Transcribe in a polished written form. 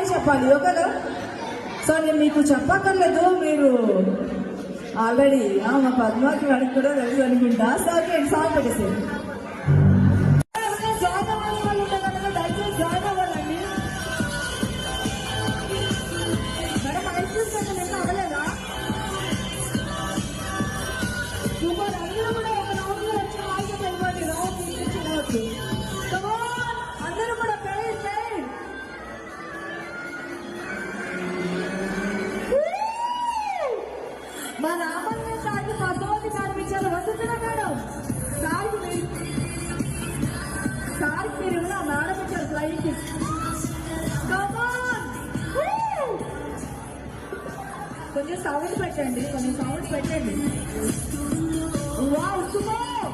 Hi చెప్పాలి, ఓకేనా? So నేను మీకు చెప్పక్కర్లేదు, మీరు ఆల్రెడీ మా పద్మాకి వాడికి కూడా తెలుసు అనుకుంటా. సో ఓకే, సాంగ్ పెట్టేసేది. జాయిన్ అవ్వాలి వాళ్ళు ఉంటే కనుక దయచేసి జాయిన్ అవ్వాలండి. మేడం ఐస్ క్రీమ్ కంటే నిన్న అవ్వలేదా? సూపర్, అందరూ కూడా ఒక రౌండ్ లో వచ్చి హాయ్ చెప్పి వెళ్ళిపోండి. రౌండ్ తీసుకొచ్చి అందరూ కూడా మా రామయ్య సార్కి పద్మావతి మేడం ఇచ్చారు. వస్తుందా మేడం? సార్కి మీరు మేడం ఇచ్చారు ఫ్లైట్. కొంచెం సౌండ్ పెట్టండి, కొంచెం సౌండ్ పెట్టండి. Wow super.